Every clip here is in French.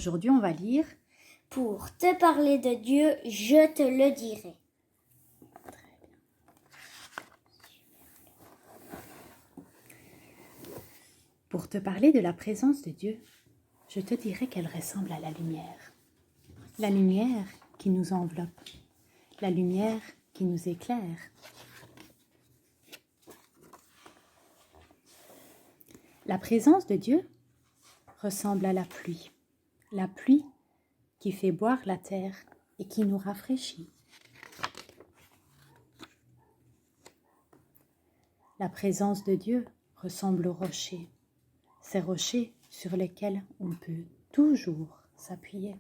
Aujourd'hui, on va lire Pour te parler de Dieu, je te le dirai. Pour te parler de la présence de Dieu, je te dirai qu'elle ressemble à la lumière. La lumière qui nous enveloppe, la lumière qui nous éclaire. La présence de Dieu ressemble à la pluie qui fait boire la terre et qui nous rafraîchit. La présence de Dieu ressemble aux rochers, ces rochers sur lesquels on peut toujours s'appuyer.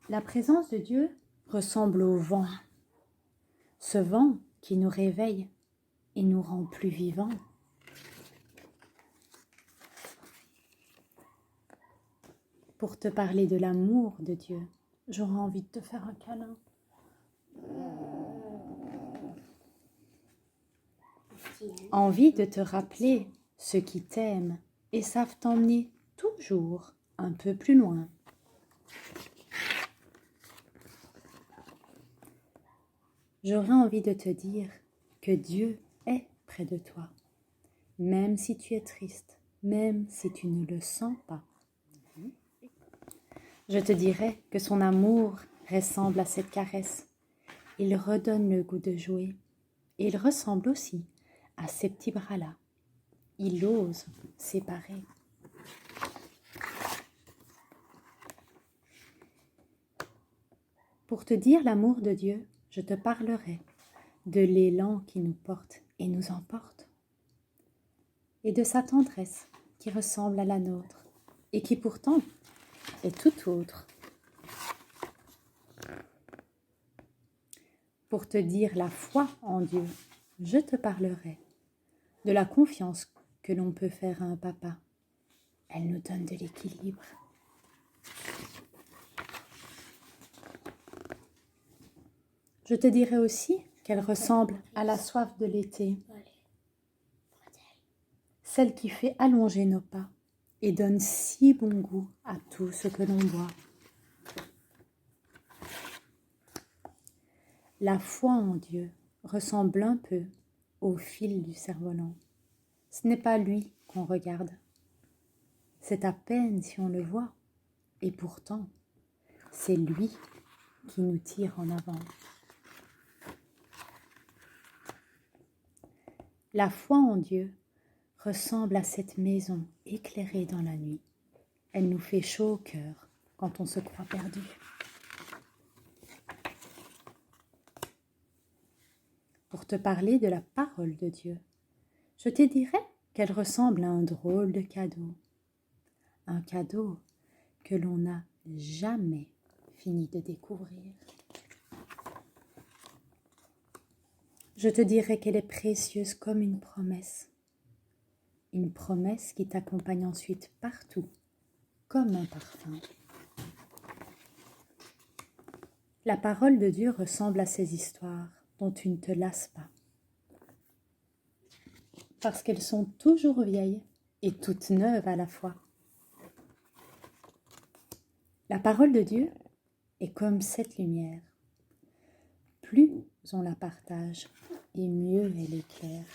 La présence de Dieu ressemble au vent, ce vent qui nous réveille et nous rend plus vivants. Pour te parler de l'amour de Dieu, j'aurais envie de te faire un câlin. Envie de te rappeler ceux qui t'aiment et savent t'emmener toujours un peu plus loin. J'aurais envie de te dire que Dieu est près de toi, même si tu es triste, même si tu ne le sens pas. Je te dirais que son amour ressemble à cette caresse. Il redonne le goût de jouer. Et il ressemble aussi à ces petits bras-là. Il ose séparer. Pour te dire l'amour de Dieu, je te parlerai de l'élan qui nous porte et nous emporte, et de sa tendresse qui ressemble à la nôtre et qui pourtant est tout autre. Pour te dire la foi en Dieu, je te parlerai de la confiance que l'on peut faire à un papa. Elle nous donne de l'équilibre. Je te dirai aussi qu'elle ressemble à la soif de l'été, celle qui fait allonger nos pas et donne si bon goût à tout ce que l'on boit. La foi en Dieu ressemble un peu au fil du cerf-volant. Ce n'est pas lui qu'on regarde, c'est à peine si on le voit, et pourtant, c'est lui qui nous tire en avant. La foi en Dieu ressemble à cette maison éclairée dans la nuit. Elle nous fait chaud au cœur quand on se croit perdu. Pour te parler de la parole de Dieu, je te dirais qu'elle ressemble à un drôle de cadeau. Un cadeau que l'on n'a jamais fini de découvrir. Je te dirais qu'elle est précieuse comme une promesse qui t'accompagne ensuite partout, comme un parfum. La parole de Dieu ressemble à ces histoires dont tu ne te lasses pas, parce qu'elles sont toujours vieilles et toutes neuves à la fois. La parole de Dieu est comme cette lumière. Plus on la partage, et mieux elle éclaire.